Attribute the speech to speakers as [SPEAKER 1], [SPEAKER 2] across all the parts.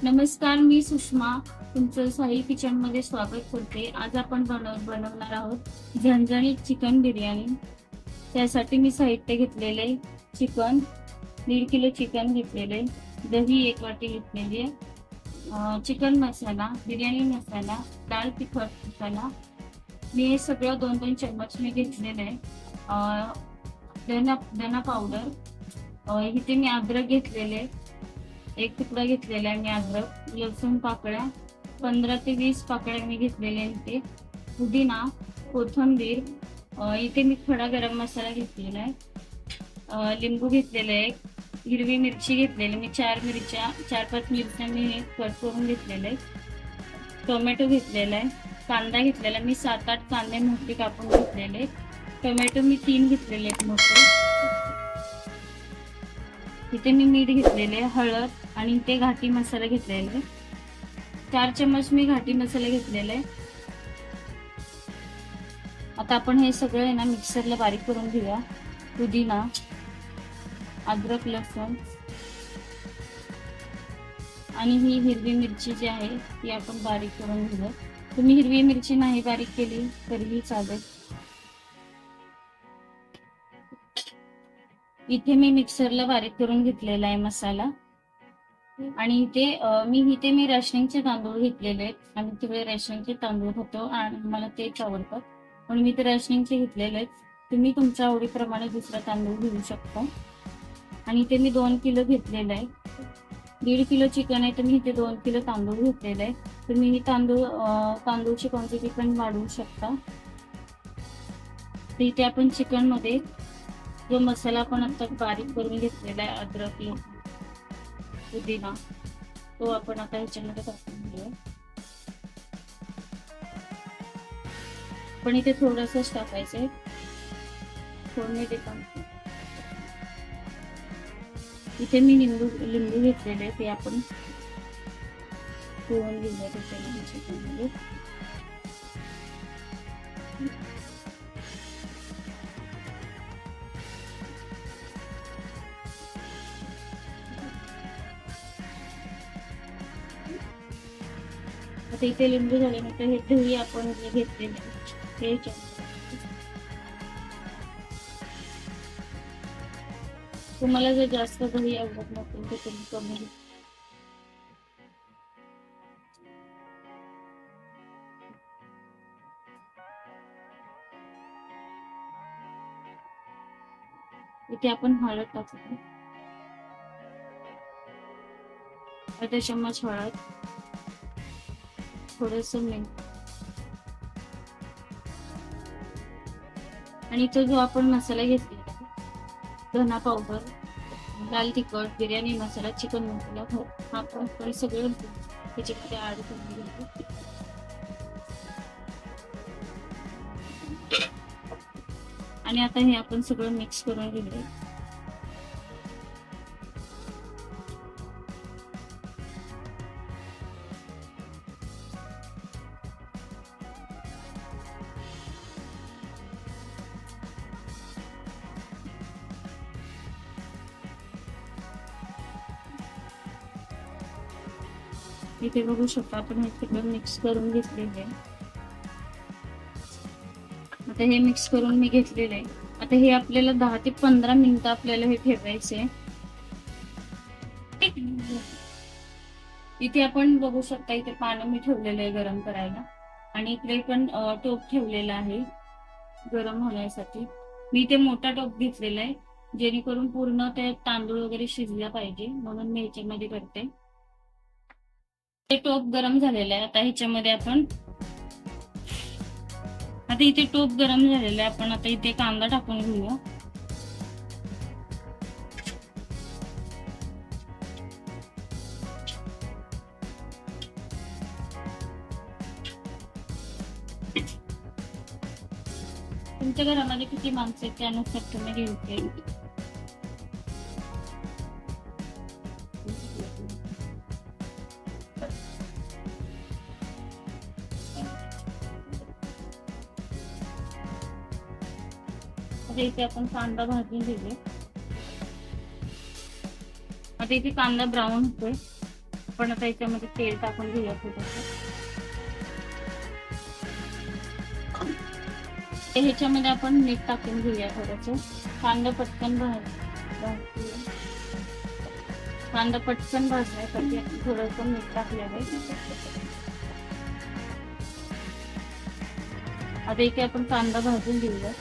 [SPEAKER 1] नमस्कार, मी सुषमा तुमचं साहिल किचन मध्ये स्वागत करते. आज आपण बनवणार आहोत झणझणीत चिकन बिर्याणी. त्यासाठी मी साहित्य घेतलेले चिकन 1.5 किलो चिकन घेतलेले, दही 1 वाटी घेतलेली आहे, चिकन मसाला, बिर्याणी मसाला, लाल तिखट मसाला. मी हे सगळं 2-2 चम्मच मी घेतलेलं आहे. धना पावडर, इथे मी अद्रक घेतलेले, 1 तुकडा घेतलेला आहे मी अद्रक. लसूण पाकळ्या 15 ते 20 पाकळ्या मी घेतलेल्या इथे. पुदिना, कोथिंबीर, इथे मी खडा गरम मसाला घेतलेला आहे. लिंबू घेतलेला आहे. हिरवी मिरची घेतलेली मी 4-5 मिरच्या मी कट करून घेतलेले आहे. टोमॅटो घेतलेला आहे. कांदा घेतलेला मी 7-8 कांदे मोठे कापून घेतलेले. टोमॅटो मी 3 घेतलेले आहेत मोठे. इथे मी मीठ घेतलेले, हळद आणि इथे घाटी मसाला घेतलेला आहे. 4 चम्मच मी घाटी मसाला घेतलेला आहे. आता आपण हे सगळं आहे ना मिक्सरला बारीक करून घेऊया. पुदिना, अद्रक, लसूण आणि ही हिरवी मिरची जी आहे ती आपण बारीक करून घेऊया. तुम्ही हिरवी मिरची नाही बारीक केली तरीही चालेल. इथे मी मिक्सरला बारीक करून घेतलेला आहे मसाला. आणि इथे मी रेशनिंगचे तांदूळ घेतलेले आहेत आणि तिकडे रेशनिंगचे तांदूळ होतो आणि मला तेच आवडतात म्हणून मी ते रेशनिंगचे घेतलेले आहेत. तुम्ही तुमच्या आवडीप्रमाणे दुसरा तांदूळ घेऊ शकता. आणि इथे मी 2 किलो घेतलेलं आहे. 1.5 किलो चिकन आहे तर मी इथे 2 किलो तांदूळ घेतलेले आहे. तुम्ही ही तांदूळची क्वांटिटी पण वाढवू शकता. तर इथे आपण चिकन मध्ये जो मसाला आपण आता बारीक करून घेतलेला आहे, अद्रक, पुदिना, तो आपण आता ह्याच्यामध्ये टाकून घेऊया. पण इथे थोडंसंच टाकायचंय, फोडणी देताना. इथे मी लिंबू घेतलेले ते आपण पिळून घेऊया त्याच्यामध्ये चिकनमध्ये. आता इथे लिंबू झाल्यानंतर हे दही आपण जे घेतलेले ते तुम्हाला जर जास्त दही आवडत नसेल तर तुम्ही कमी घ्या. इथे आपण हळद टाकू, अर्धा चम्मच हळद, थोडस मीठ आणि तो जो आपण मसाला घेतलेला, धना पावडर, लाल तिखट, बिर्याणी मसाला, चिकन मसाला, हा आपण सगळं त्याच्यामध्ये ऍड करून घेतो. आणि आता हे आपण सगळं मिक्स करून घेऊया. इथे बघू शकता आपण हे सगळं मिक्स करून घेतलेले. आता हे मिक्स करून मी घेतलेले आहे. आता हे आपल्याला 10 ते 15 मिनिटं आपल्याला हे ठेवायचे. इथे आपण बघू शकता इथे पाणी मी ठेवलेलं आहे गरम करायला आणि इकडे पण टोप ठेवलेला आहे गरम होण्यासाठी. मी इथे मोठा टोप घेतलेला आहे जेणेकरून पूर्ण ते तांदूळ वगैरे शिजला पाहिजे म्हणून मी ह्याच्यामध्ये करते. टोप गरम झालेला आहे. आता इथे टोप गरम झालेला आहे. आपण आता इथे कांदा टाकून घेऊया. तुमच्या घरामध्ये किती माणसं आहेत त्यानुसार तुम्ही घेऊ. आता इथे आपण कांदा भाजून घेऊया. आता इथे कांदा ब्राऊन होतोय. आपण आता याच्यामध्ये तेल टाकून घेऊया थोडंसं. ह्याच्यामध्ये आपण मीठ टाकून घेऊया थोडंसं. कांदा पटकन कांदा पटकन भाजण्यासाठी थोडंसं मीठ टाकलेलं आहे. आता इथे आपण कांदा भाजून घेऊया.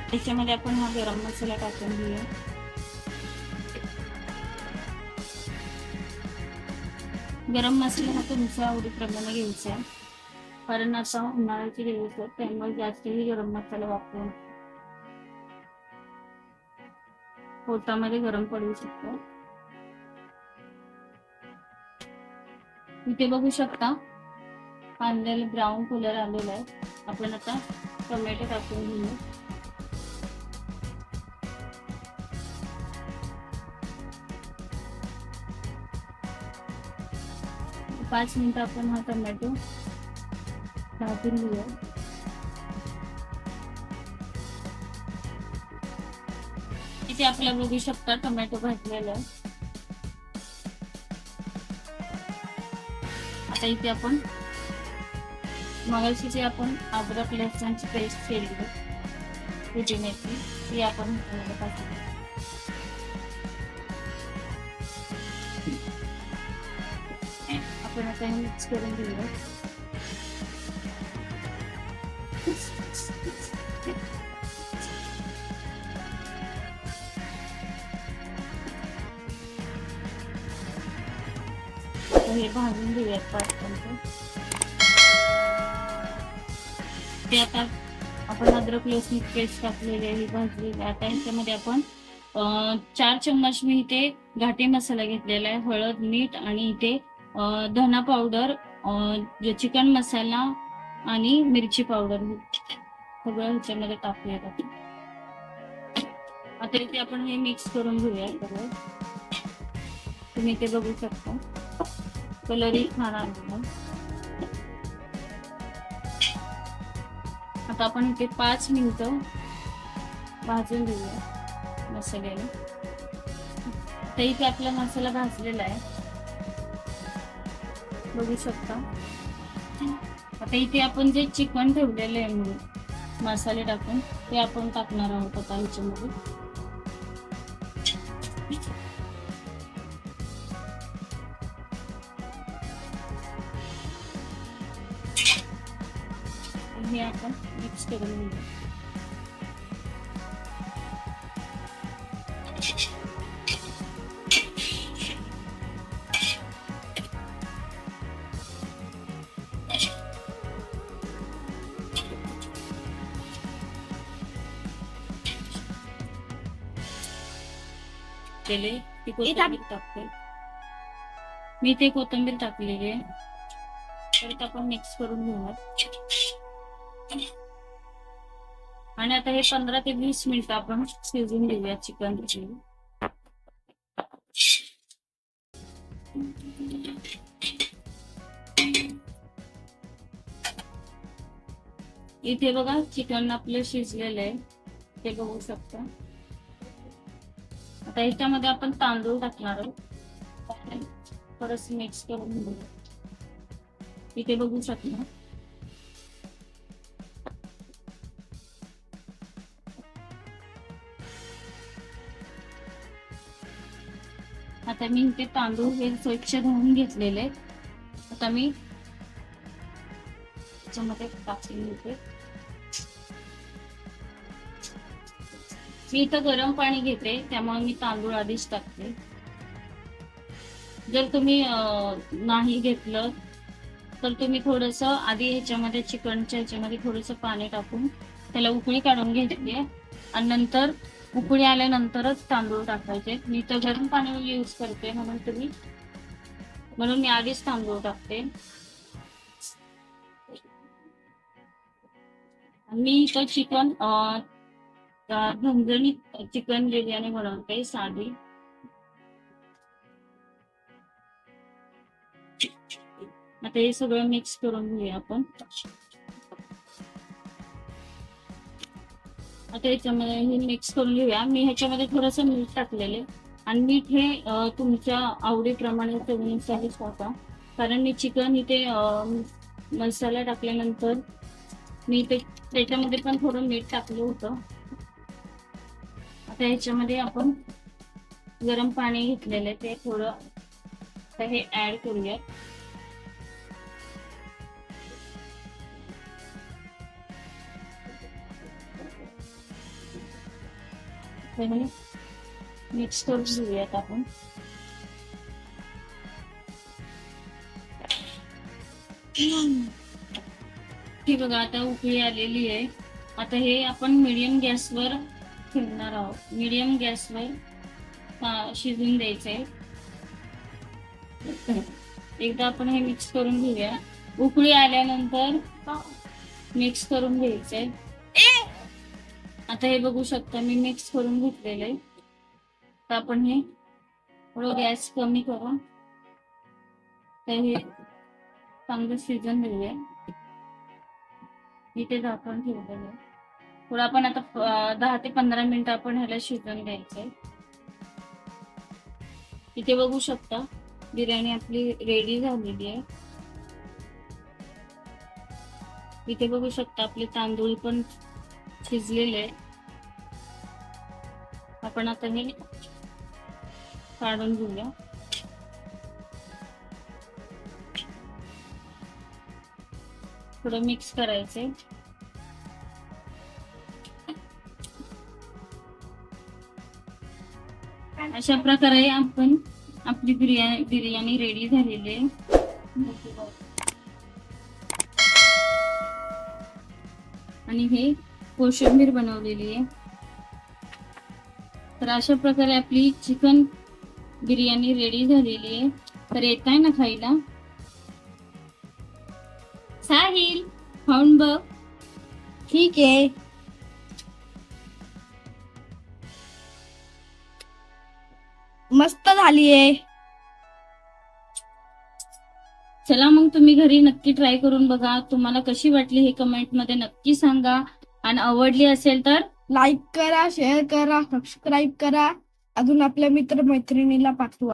[SPEAKER 1] त्याच्यामध्ये आपण हा गरम मसाला टाकून घेऊया. गरम मसाला हा तुमच्या आवडीप्रमाणे घ्यायचा आहे, कारण आता उन्हाळ्याचे दिवस आहेत त्यामुळे जास्तही गरम मसाला वापरून पोटामध्ये गरम पडू शकतो. इथे बघू शकता कांद्याला ब्राऊन कलर आलेला आहे. आपण आता टोमॅटो टाकून घेऊया. 5 मिनिटं आपण हा टोमॅटो भाजून घेऊया. इथे आपल्याला बघू शकता टोमॅटो भाजलेला आहे. आता इथे आपण मगाशी जे आपण अद्रक लसणाची पेस्ट केली हिरवी मिरची ती आपण टाकूया. आपण आता मिक्स करून घेऊया. हे भाजून घेऊयात 5 मिनिटं. ते आता आपण अद्रक लसूण पेस्ट टाकलेली आहे, भाजलेली. आता ह्याच्यामध्ये आपण 4 चम्मच मी इथे घाटी मसाला घेतलेला आहे, हळद मीठ आणि इथे धना पावडर, चिकन मसाला आणि मिरची पावडर सगळं ह्याच्यामध्ये टाकूया. आता इथे आपण हे मिक्स करून घेऊया सगळं. तुम्ही इथे बघू शकता कलरही छान आलेला. आता आपण इथे 5 मिनिटं भाजून घेऊया मसाल्याला. तर इथे आपला मसाला भाजलेला आहे, बघू शकता. आता इथे आपण जे चिकन ठेवलेलं आहे म्हणून मसाले टाकून ते आपण टाकणार आहोत आता ह्याच्यामध्ये. हे आपण मिक्स करून घेऊया. ती कोथिंबीर टाकते मी, ते कोथिंबीर टाकलेली आहे. तर आपण मिक्स करून घेऊया. आणि आता हे 15 ते 20 मिनिटं आपण शिजवून घेऊया चिकन. इथे बघा चिकन आपलं शिजलेलं आहे, ते बघू शकता. आता ह्याच्यामध्ये आपण तांदूळ टाकणार आहोत, थोडस मिक्स करून घेऊया. इथे बघू शकता आता मी इथे तांदूळ हे स्वच्छ धुवून घेतलेले. आता मी त्याच्यामध्ये टाकून घेते. मी इथं गरम पाणी घेते त्यामुळे मी तांदूळ आधीच टाकते. जर तुम्ही नाही घेतलं तर तुम्ही थोडस आधी ह्याच्यामध्ये चिकनच्या ह्याच्यामध्ये थोडस पाणी टाकून त्याला उकळी काढून घ्यायची आणि नंतर उकळी आल्यानंतरच तांदूळ टाकायचे. मी तर गरम पाणी यूज करते म्हणून मी आधीच तांदूळ टाकते. मी इथं चिकन झणझणीत चिकन बिर्याणी बनवते साधी. आता हे सगळं मिक्स करून घेऊया आपण. आता याच्यामध्ये हे मिक्स करून घेऊया. मी ह्याच्यामध्ये थोडंसं मीठ टाकलेले आणि मीठ हे तुमच्या आवडीप्रमाणे चवीनुसारच टाका. कारण मी चिकन इथे मसाला टाकल्यानंतर मी ते त्याच्यामध्ये पण थोडं मीठ टाकलं होतं. आता ह्याच्यामध्ये आपण गरम पाणी घेतलेलं आहे ते थोडं आता हे ऍड करूया. मिक्स करून घेऊयात आपण. ही बघा आता उकळी आलेली आहे. आता हे आपण मीडियम गॅसवर ठेवणार आहोत. मीडियम गॅसवर शिजून द्यायचंय. एकदा आपण हे मिक्स करून घेऊया. उकळी आल्यानंतर मिक्स करून घ्यायचंय. आता हे बघू शकता मी मिक्स करून घेतलेलं आहे. तर आपण हे थोडं गॅस कमी करून तर हे चांगलं शिजून घेऊया. इथे झाकण ठेवलेलं आहे. थोडं आपण आता 10 ते 15 मिनिटं आपण ह्याला शिजून घ्यायचंय. इथे बघू शकता बिर्याणी आपली रेडी झालेली आहे. इथे बघू शकता आपले तांदूळ पण शिजलेले आहे. आपण आता हे काढून घेऊया. थोडं मिक्स करायचंय. अशा प्रकारे आपण आपली बिर्याणी रेडी झालेली आहे. आणि हे कोशिंबीर बनवलेली आहे. तर अशा प्रकारे आपली चिकन बिर्याणी रेडी झालेली आहे. तर येत आहे ना खायला? साहिल खाऊन बघ.
[SPEAKER 2] ठीक आहे. मस्त झालीये.
[SPEAKER 1] चला मग तुम्ही घरी नक्की ट्राय करून बघा. तुम्हाला कशी वाटली हे कमेंट मध्ये नक्की सांगा. आणि आवडली असेल तर
[SPEAKER 2] लाईक करा, शेअर करा, सबस्क्राईब करा. अजून आपल्या मित्र मैत्रिणीला पाठवा.